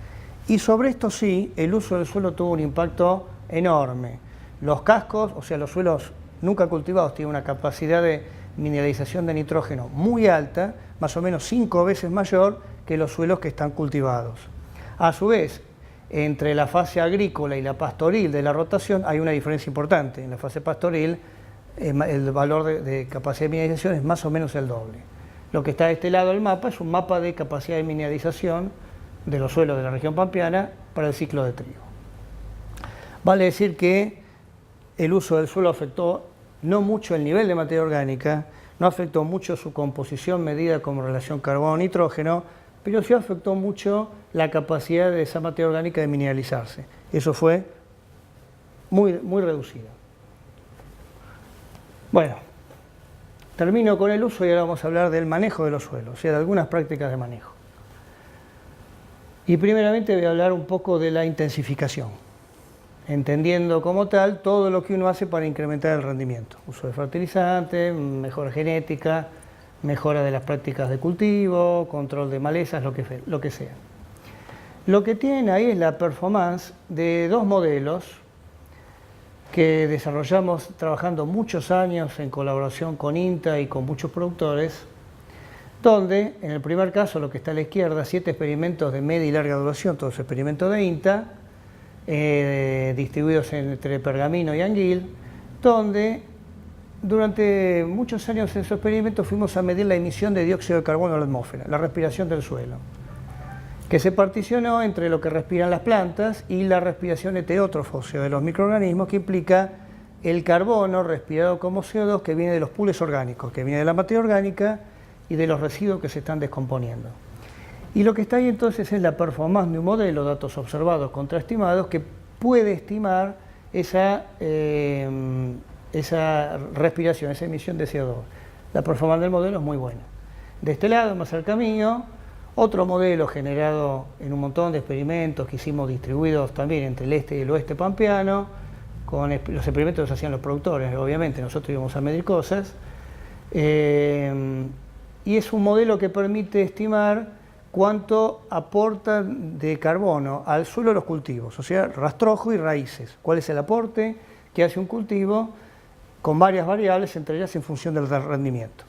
Y sobre esto sí, el uso del suelo tuvo un impacto enorme. Los cascos, o sea, los suelos nunca cultivados, tienen una capacidad de mineralización de nitrógeno muy alta, más o menos 5 veces mayor que los suelos que están cultivados. A su vez, entre la fase agrícola y la pastoril de la rotación hay una diferencia importante. En la fase pastoril el valor de capacidad de mineralización es más o menos el doble. Lo que está de este lado del mapa es un mapa de capacidad de mineralización de los suelos de la región pampeana para el ciclo de trigo. Vale decir que el uso del suelo afectó no mucho el nivel de materia orgánica, no afectó mucho su composición medida como relación carbono-nitrógeno, pero sí afectó mucho la capacidad de esa materia orgánica de mineralizarse. Eso fue muy reducido. Bueno, termino con el uso y ahora vamos a hablar del manejo de los suelos, o sea, de algunas prácticas de manejo. Y primeramente voy a hablar un poco de la intensificación, entendiendo como tal todo lo que uno hace para incrementar el rendimiento. Uso de fertilizantes, mejora genética, mejora de las prácticas de cultivo, control de malezas, lo que sea. Lo que tienen ahí es la performance de dos modelos que desarrollamos trabajando muchos años en colaboración con INTA y con muchos productores, donde en el primer caso, lo que está a la izquierda, 7 experimentos de media y larga duración, todos experimentos de INTA, distribuidos entre Pergamino y Anguil, donde durante muchos años en esos experimentos fuimos a medir la emisión de dióxido de carbono a la atmósfera, la respiración del suelo, que se particionó entre lo que respiran las plantas y la respiración heterótrofa, o sea, de los microorganismos, que implica el carbono respirado como CO2 que viene de los pools orgánicos, que viene de la materia orgánica y de los residuos que se están descomponiendo. Y lo que está ahí entonces es la performance de un modelo, datos observados contraestimados, que puede estimar esa respiración, esa emisión de CO2. La performance del modelo es muy buena. De este lado, más cerca mío, otro modelo generado en un montón de experimentos que hicimos distribuidos también entre el este y el oeste pampeano, con los experimentos los hacían los productores, obviamente, nosotros íbamos a medir cosas, y es un modelo que permite estimar cuánto aportan de carbono al suelo los cultivos, o sea, rastrojo y raíces. ¿Cuál es el aporte que hace un cultivo? Con varias variables, entre ellas en función del rendimiento.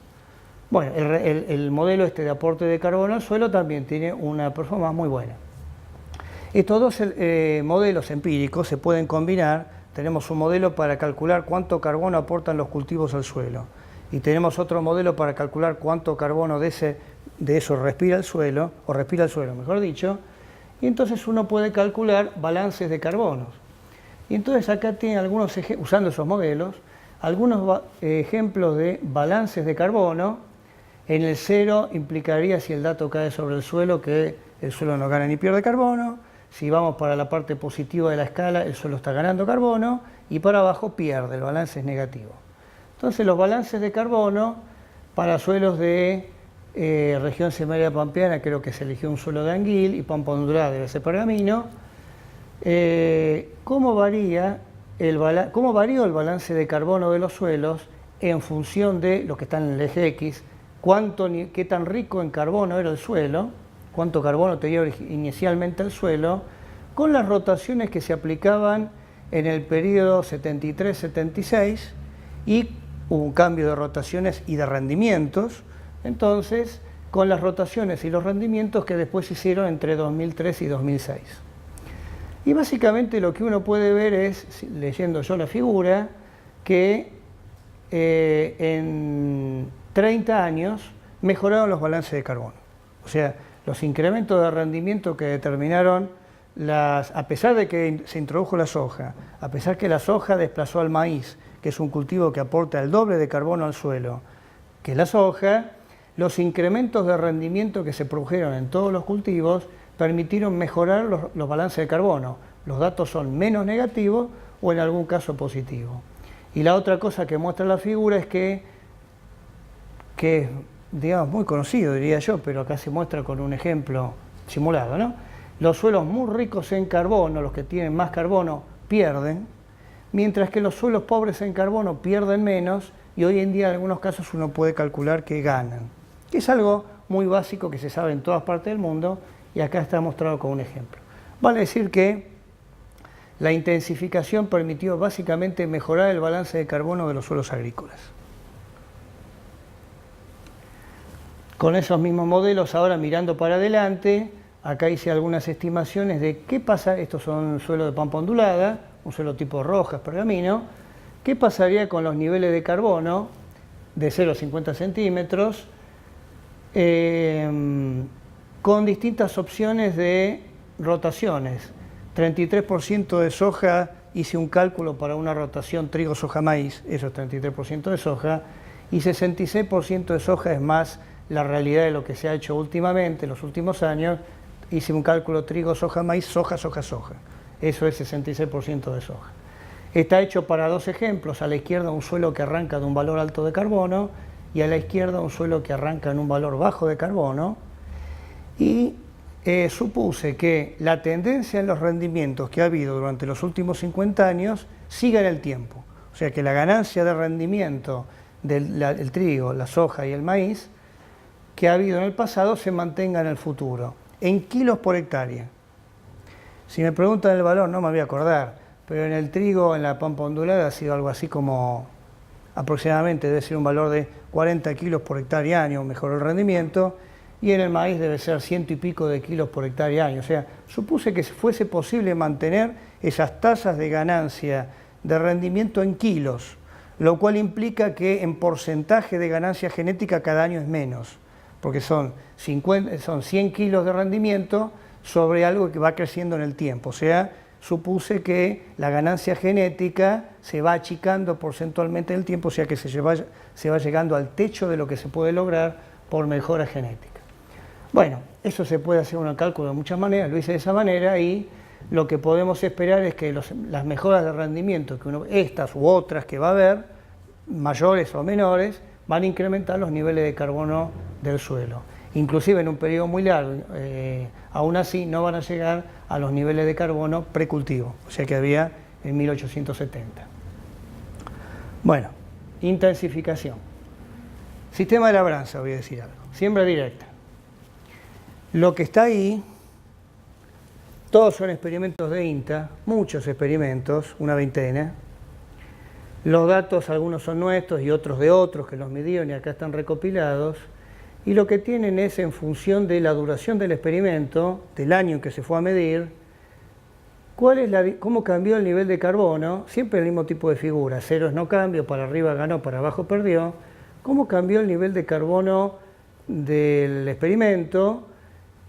Bueno, el modelo este de aporte de carbono al suelo también tiene una performance muy buena. Estos dos modelos empíricos se pueden combinar. Tenemos un modelo para calcular cuánto carbono aportan los cultivos al suelo y tenemos otro modelo para calcular cuánto carbono de eso respira el suelo, o respira el suelo, mejor dicho, y entonces uno puede calcular balances de carbonos. Y entonces acá tiene algunos ejemplos, usando esos modelos, algunos ejemplos de balances de carbono. En el 0 implicaría, si el dato cae sobre el suelo, que el suelo no gana ni pierde carbono. Si vamos para la parte positiva de la escala, el suelo está ganando carbono, y para abajo pierde, el balance es negativo. Entonces los balances de carbono para suelos de región semiárida pampeana, creo que se eligió un suelo de Anguil, y Pampa Ondulada debe ser Pergamino. ¿Cómo varió el balance de carbono de los suelos en función de lo que está en el eje X? Qué tan rico en carbono era el suelo, cuánto carbono tenía inicialmente el suelo, con las rotaciones que se aplicaban en el periodo 73-76, y hubo un cambio de rotaciones y de rendimientos, entonces, con las rotaciones y los rendimientos que después se hicieron entre 2003 y 2006. Y básicamente lo que uno puede ver es, leyendo yo la figura, que en 30 años mejoraron los balances de carbono. O sea, los incrementos de rendimiento que determinaron, a pesar de que se introdujo la soja, a pesar que la soja desplazó al maíz, que es un cultivo que aporta el doble de carbono al suelo que la soja, los incrementos de rendimiento que se produjeron en todos los cultivos permitieron mejorar los balances de carbono. Los datos son menos negativos o en algún caso positivos. Y la otra cosa que muestra la figura es que es, digamos, muy conocido, diría yo, pero acá se muestra con un ejemplo simulado, ¿no? Los suelos muy ricos en carbono, los que tienen más carbono, pierden, mientras que los suelos pobres en carbono pierden menos, y hoy en día en algunos casos uno puede calcular que ganan. Que es algo muy básico que se sabe en todas partes del mundo, y acá está mostrado con un ejemplo. Vale decir que la intensificación permitió básicamente mejorar el balance de carbono de los suelos agrícolas. Con esos mismos modelos, ahora mirando para adelante, acá hice algunas estimaciones de qué pasa. Estos son suelos de pampa ondulada, un suelo tipo rojas, pergamino. ¿Qué pasaría con los niveles de carbono de 0 a 50 centímetros con distintas opciones de rotaciones? 33% de soja, hice un cálculo para una rotación trigo, soja, maíz, eso es 33% de soja, y 66% de soja es más la realidad de lo que se ha hecho últimamente, en los últimos años. Hice un cálculo trigo, soja, maíz, soja, soja, soja. Eso es 66% de soja. Está hecho para dos ejemplos: a la izquierda un suelo que arranca de un valor alto de carbono y a la izquierda un suelo que arranca en un valor bajo de carbono. Y supuse que la tendencia en los rendimientos que ha habido durante los últimos 50 años siga en el tiempo. O sea, que la ganancia de rendimiento del trigo, la soja y el maíz que ha habido en el pasado se mantenga en el futuro, en kilos por hectárea. Si me preguntan el valor, no me voy a acordar, pero en el trigo, en la pampa ondulada, ha sido algo así como, aproximadamente debe ser un valor de 40 kilos por hectárea año, mejoró el rendimiento, y en el maíz debe ser 100 y pico de kilos por hectárea año. O sea, supuse que fuese posible mantener esas tasas de ganancia de rendimiento en kilos, lo cual implica que en porcentaje de ganancia genética cada año es menos, porque son 100 kilos de rendimiento sobre algo que va creciendo en el tiempo. O sea, supuse que la ganancia genética se va achicando porcentualmente en el tiempo, o sea que se va llegando al techo de lo que se puede lograr por mejora genética. Bueno, eso se puede hacer un cálculo de muchas maneras, lo hice de esa manera, y lo que podemos esperar es que las mejoras de rendimiento, estas u otras que va a haber, mayores o menores, van a incrementar los niveles de carbono del suelo. Inclusive en un periodo muy largo, aún así no van a llegar a los niveles de carbono precultivo, o sea que había en 1870. Bueno, intensificación. Sistema de labranza, voy a decir algo. Siembra directa. Lo que está ahí, todos son experimentos de INTA, muchos experimentos, una veintena. Los datos, algunos son nuestros y otros de otros que los midieron y acá están recopilados. Y lo que tienen es, en función de la duración del experimento, del año en que se fue a medir, cómo cambió el nivel de carbono, siempre el mismo tipo de figura, cero es no cambio, para arriba ganó, para abajo perdió, cómo cambió el nivel de carbono del experimento,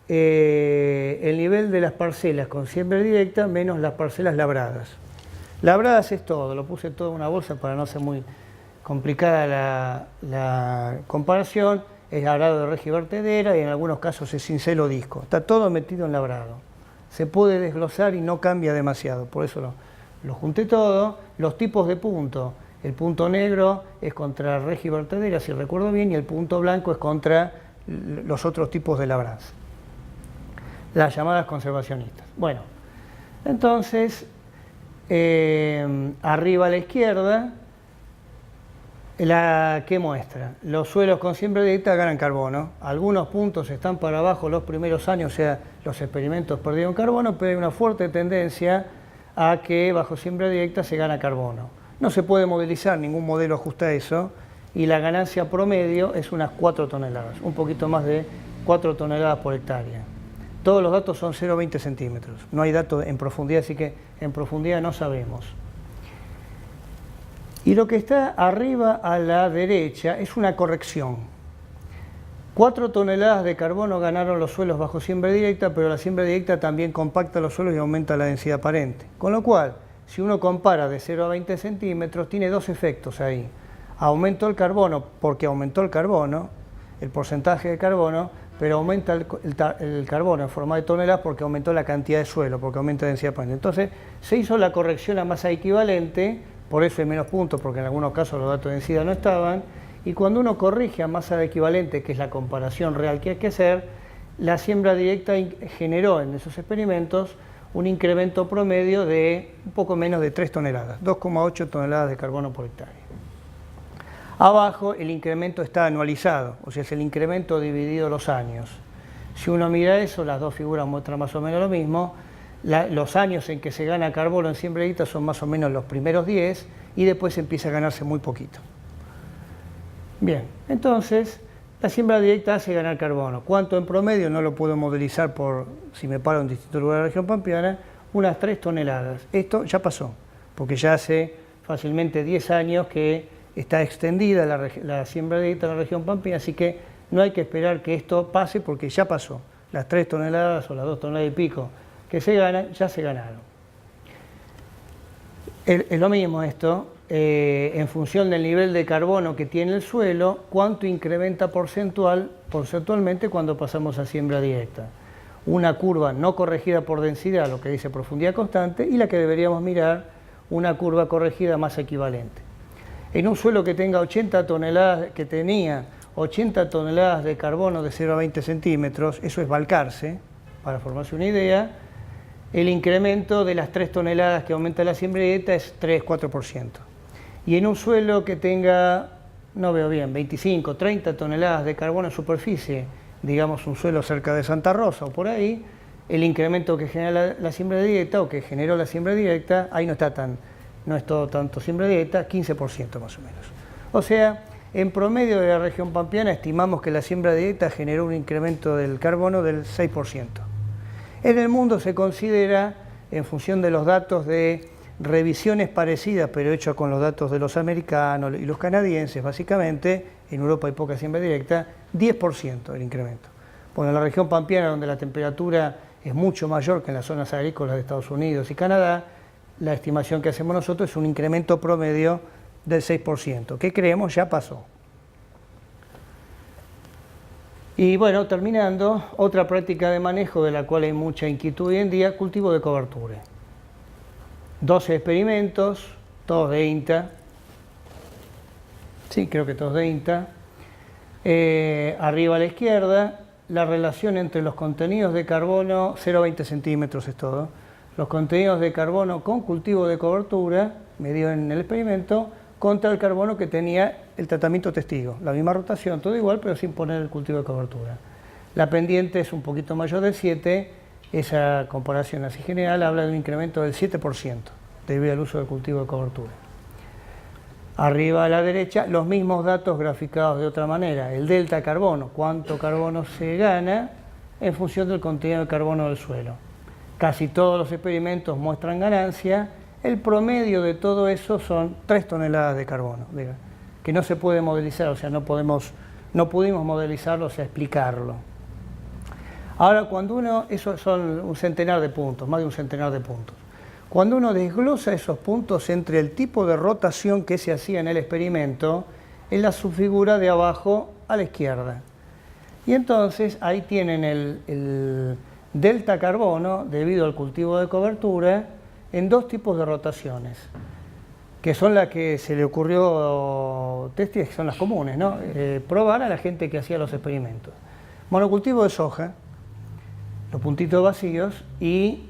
el nivel de las parcelas con siembra directa menos las parcelas labradas. Labradas es todo, lo puse todo en una bolsa para no ser muy complicada la comparación. Es labrado de reja y vertedera y en algunos casos es cincel disco. Está todo metido en labrado. Se puede desglosar y no cambia demasiado, por eso lo junté todo. Los tipos de punto: el punto negro es contra reja y vertedera, si recuerdo bien, y el punto blanco es contra los otros tipos de labranza, las llamadas conservacionistas. Bueno, entonces, arriba a la izquierda, ¿qué muestra? Los suelos con siembra directa ganan carbono. Algunos puntos están para abajo los primeros años, o sea, los experimentos perdieron carbono, pero hay una fuerte tendencia a que bajo siembra directa se gana carbono. No se puede modelizar, ningún modelo ajusta eso, y la ganancia promedio es unas 4 toneladas, un poquito más de 4 toneladas por hectárea. todos los datos son 0,20 centímetros. No hay datos en profundidad, así que en profundidad no sabemos. Y lo que está arriba a la derecha es una corrección. 4 toneladas de carbono ganaron los suelos bajo siembra directa, pero la siembra directa también compacta los suelos y aumenta la densidad aparente. Con lo cual, si uno compara de 0 a 20 centímetros, tiene dos efectos ahí. Aumentó el carbono porque aumentó el carbono, el porcentaje de carbono, pero aumenta el carbono en forma de toneladas porque aumentó la cantidad de suelo, porque aumenta la densidad aparente. Entonces, se hizo la corrección a masa equivalente, por eso hay menos puntos, porque en algunos casos los datos de densidad no estaban, y cuando uno corrige a masa equivalente, que es la comparación real que hay que hacer, la siembra directa generó en esos experimentos un incremento promedio de un poco menos de 3 toneladas, 2,8 toneladas de carbono por hectárea. Abajo el incremento está anualizado, o sea, es el incremento dividido los años. Si uno mira eso, las dos figuras muestran más o menos lo mismo. Los años en que se gana carbono en siembra directa son más o menos los primeros 10 y después empieza a ganarse muy poquito. Bien, entonces la siembra directa hace ganar carbono. ¿Cuánto en promedio? No lo puedo modelizar por si me paro en distintos lugares de la región pampeana, unas 3 toneladas. Esto ya pasó, porque ya hace fácilmente 10 años que está extendida la siembra directa en la región pampeana, así que no hay que esperar que esto pase porque ya pasó. Las 3 toneladas o las 2 toneladas y pico que se ganan, ya se ganaron. Es lo mismo esto, en función del nivel de carbono que tiene el suelo, cuánto incrementa porcentualmente cuando pasamos a siembra directa. Una curva no corregida por densidad, lo que dice profundidad constante, y la que deberíamos mirar, una curva corregida más equivalente. En un suelo que tenga 80 toneladas, que tenía 80 toneladas de carbono de 0 a 20 centímetros, eso es Balcarce, para formarse una idea, el incremento de las 3 toneladas que aumenta la siembra directa es 3-4%. Y en un suelo que tenga, no veo bien, 25, 30 toneladas de carbono en superficie, digamos un suelo cerca de Santa Rosa o por ahí, el incremento que genera la siembra directa o que generó la siembra directa, ahí no es todo tanto siembra directa, 15% más o menos. O sea, en promedio de la región pampeana estimamos que la siembra directa generó un incremento del carbono del 6%. En el mundo se considera, en función de los datos de revisiones parecidas, pero hechas con los datos de los americanos y los canadienses, básicamente, en Europa hay poca siembra directa, 10% el incremento. Bueno, en la región pampeana, donde la temperatura es mucho mayor que en las zonas agrícolas de Estados Unidos y Canadá, la estimación que hacemos nosotros es un incremento promedio del 6%, que creemos ya pasó. Y bueno, terminando, otra práctica de manejo de la cual hay mucha inquietud hoy en día, cultivo de cobertura. 12 experimentos, todos de INTA. Sí, creo que todos de INTA. Arriba a la izquierda, la relación entre los contenidos de carbono, 0,20 centímetros es todo, los contenidos de carbono con cultivo de cobertura, medido en el experimento, contra el carbono que tenía el tratamiento testigo. La misma rotación, todo igual, pero sin poner el cultivo de cobertura. La pendiente es un poquito mayor de 7, esa comparación así general habla de un incremento del 7% debido al uso del cultivo de cobertura. Arriba a la derecha, los mismos datos graficados de otra manera. El delta carbono, cuánto carbono se gana en función del contenido de carbono del suelo. Casi todos los experimentos muestran ganancia. El promedio de todo eso son 3 toneladas de carbono, que no se puede modelizar, o sea, no pudimos modelizarlo, o sea, explicarlo. Ahora, cuando uno, eso son un centenar de puntos, más de un centenar de puntos. Cuando uno desglosa esos puntos entre el tipo de rotación que se hacía en el experimento, es la subfigura de abajo a la izquierda. Y entonces ahí tienen el delta carbono, debido al cultivo de cobertura, en dos tipos de rotaciones, que son las que se le ocurrió testear, que son las comunes, ¿no? Probar a la gente que hacía los experimentos. Monocultivo de soja, los puntitos vacíos, y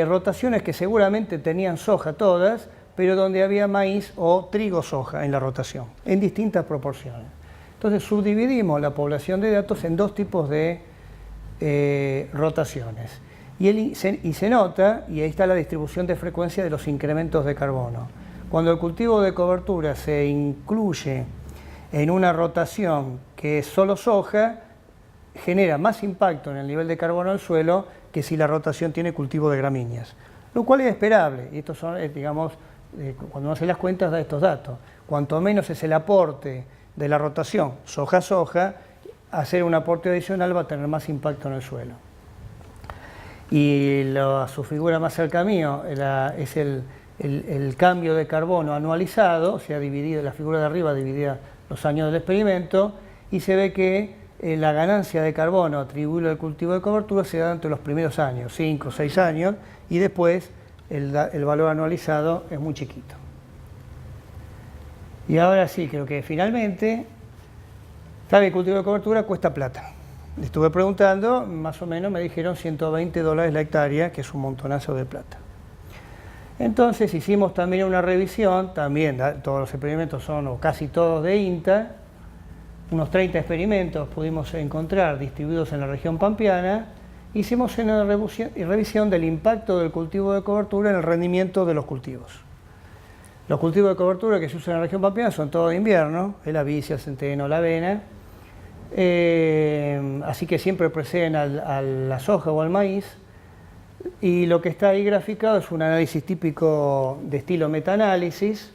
rotaciones que seguramente tenían soja todas, pero donde había maíz o trigo soja en la rotación, en distintas proporciones. Entonces subdividimos la población de datos en dos tipos de rotaciones. Y se nota, y ahí está la distribución de frecuencia de los incrementos de carbono. Cuando el cultivo de cobertura se incluye en una rotación que es solo soja, genera más impacto en el nivel de carbono del suelo que si la rotación tiene cultivo de gramíneas, lo cual es esperable. Y estos son, digamos, cuando uno hace las cuentas da estos datos. Cuanto menos es el aporte de la rotación soja-soja, hacer un aporte adicional va a tener más impacto en el suelo. Y su figura más cerca mío es el cambio de carbono anualizado, o sea, dividido, la figura de arriba dividida los años del experimento, y se ve que la ganancia de carbono atribuible al cultivo de cobertura se da entre los primeros años, 5 o 6 años, y después el valor anualizado es muy chiquito. Y ahora sí, creo que finalmente, sabe, el cultivo de cobertura cuesta plata. Le estuve preguntando, más o menos me dijeron $120 la hectárea, que es un montonazo de plata. Entonces hicimos también una revisión, también todos los experimentos son, o casi todos, de INTA, unos 30 experimentos pudimos encontrar distribuidos en la región pampeana. Hicimos una revisión del impacto del cultivo de cobertura en el rendimiento de los cultivos. Los cultivos de cobertura que se usan en la región pampeana son todos de invierno, la vicia, el centeno, la avena, así que siempre preceden a la soja o al maíz, y lo que está ahí graficado es un análisis típico de estilo metaanálisis.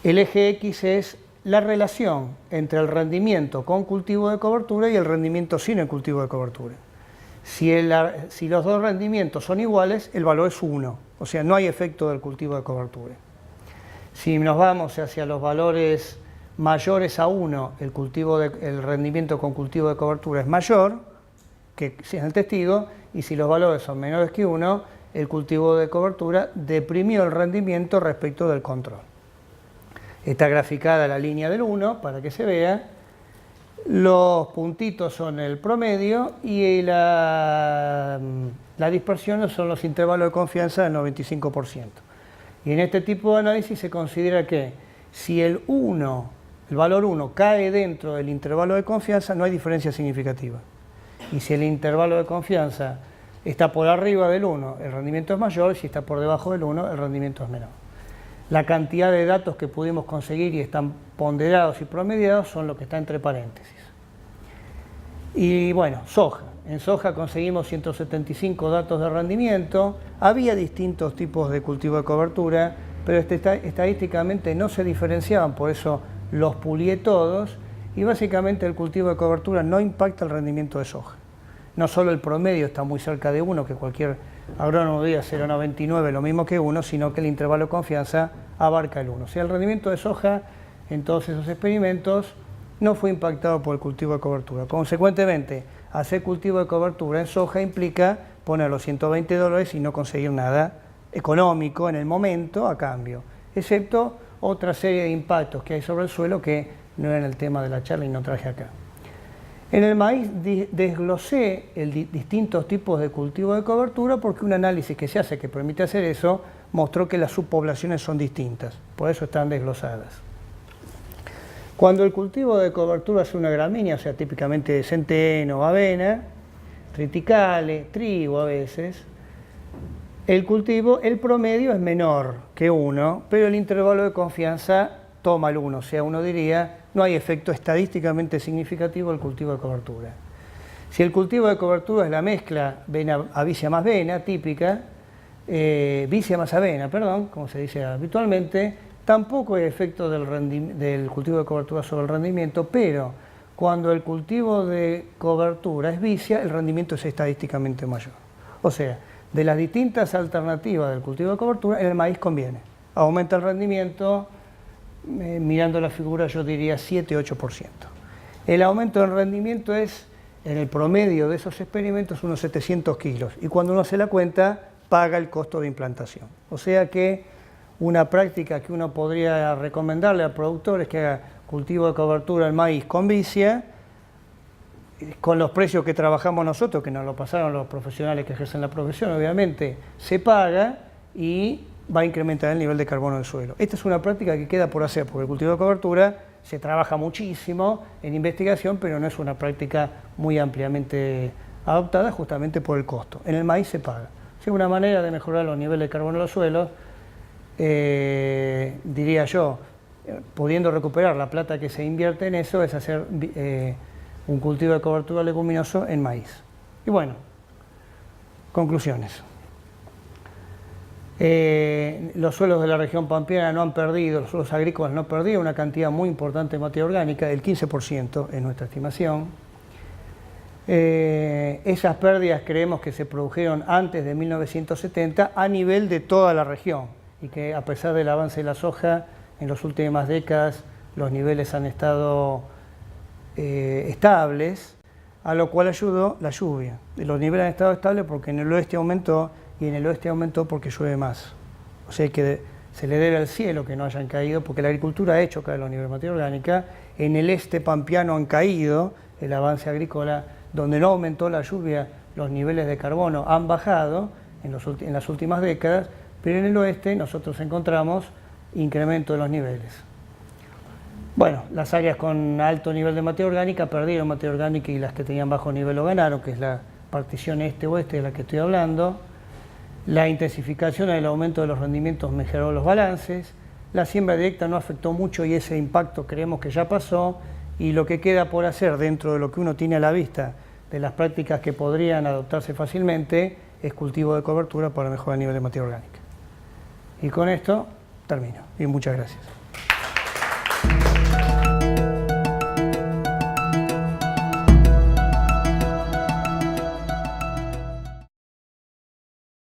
El eje X es la relación entre el rendimiento con cultivo de cobertura y el rendimiento sin el cultivo de cobertura. Si los dos rendimientos son iguales, el valor es 1, o sea, no hay efecto del cultivo de cobertura. Si nos vamos hacia los valores mayores a 1, el rendimiento con cultivo de cobertura es mayor que en el testigo, y si los valores son menores que 1, el cultivo de cobertura deprimió el rendimiento respecto del control. Está graficada la línea del 1 para que se vea. Los puntitos son el promedio y la dispersión son los intervalos de confianza del 95%. Y en este tipo de análisis se considera que si el valor 1 cae dentro del intervalo de confianza, no hay diferencia significativa. Y si el intervalo de confianza está por arriba del 1, el rendimiento es mayor, y si está por debajo del 1, el rendimiento es menor. La cantidad de datos que pudimos conseguir y están ponderados y promediados son lo que está entre paréntesis. Y bueno, soja. En soja conseguimos 175 datos de rendimiento. Había distintos tipos de cultivo de cobertura, pero estadísticamente no se diferenciaban, por eso los pulié todos. Y básicamente el cultivo de cobertura no impacta el rendimiento de soja. No solo el promedio está muy cerca de 1, que cualquier agrónomo diga 0,99, lo mismo que 1, sino que el intervalo de confianza abarca el 1. O sea, el rendimiento de soja en todos esos experimentos no fue impactado por el cultivo de cobertura. Consecuentemente, hacer cultivo de cobertura en soja implica poner los $120 y no conseguir nada económico en el momento a cambio, excepto otra serie de impactos que hay sobre el suelo que no eran el tema de la charla y no traje acá. En el maíz desglosé distintos tipos de cultivo de cobertura porque un análisis que se hace que permite hacer eso mostró que las subpoblaciones son distintas, por eso están desglosadas. Cuando el cultivo de cobertura es una gramínea, o sea, típicamente centeno, avena, triticale, trigo a veces, el promedio es menor que 1, pero el intervalo de confianza toma el 1, o sea, uno diría, no hay efecto estadísticamente significativo del cultivo de cobertura. Si el cultivo de cobertura es la mezcla vicia más avena, típica, vicia más avena, perdón, como se dice habitualmente, tampoco hay efecto del cultivo de cobertura sobre el rendimiento, pero cuando el cultivo de cobertura es vicia, el rendimiento es estadísticamente mayor. O sea, de las distintas alternativas del cultivo de cobertura, en el maíz conviene. Aumenta el rendimiento, mirando la figura yo diría 7-8%. El aumento del rendimiento es, en el promedio de esos experimentos, unos 700 kilos. Y cuando uno se la cuenta, paga el costo de implantación. O sea que una práctica que uno podría recomendarle al productor es que haga cultivo de cobertura del maíz con vicia, con los precios que trabajamos nosotros, que nos lo pasaron los profesionales que ejercen la profesión, obviamente, se paga y va a incrementar el nivel de carbono del suelo. Esta es una práctica que queda por hacer, porque el cultivo de cobertura se trabaja muchísimo en investigación, pero no es una práctica muy ampliamente adoptada justamente por el costo. En el maíz se paga. Es una manera de mejorar los niveles de carbono de los suelos, diría yo, pudiendo recuperar la plata que se invierte en eso, es hacer un cultivo de cobertura leguminoso en maíz. Y bueno, conclusiones. Los suelos de la región pampeana no han perdido, los suelos agrícolas no han perdido una cantidad muy importante de materia orgánica, del 15% es nuestra estimación. Esas pérdidas creemos que se produjeron antes de 1970 a nivel de toda la región y que a pesar del avance de la soja, en las últimas décadas los niveles han estado estables, a lo cual ayudó la lluvia. Los niveles han estado estables porque en el oeste aumentó y en el oeste aumentó porque llueve más. O sea que se le debe al cielo que no hayan caído, porque la agricultura ha hecho caer los niveles de materia orgánica. En el este pampeano han caído el avance agrícola, donde no aumentó la lluvia, los niveles de carbono han bajado en las últimas décadas, pero en el oeste nosotros encontramos incremento de los niveles. Bueno, las áreas con alto nivel de materia orgánica perdieron materia orgánica y las que tenían bajo nivel lo ganaron, que es la partición este-oeste de la que estoy hablando. La intensificación del aumento de los rendimientos mejoró los balances. La siembra directa no afectó mucho y ese impacto creemos que ya pasó. Y lo que queda por hacer dentro de lo que uno tiene a la vista de las prácticas que podrían adoptarse fácilmente es cultivo de cobertura para mejorar el nivel de materia orgánica. Y con esto termino. Y muchas gracias.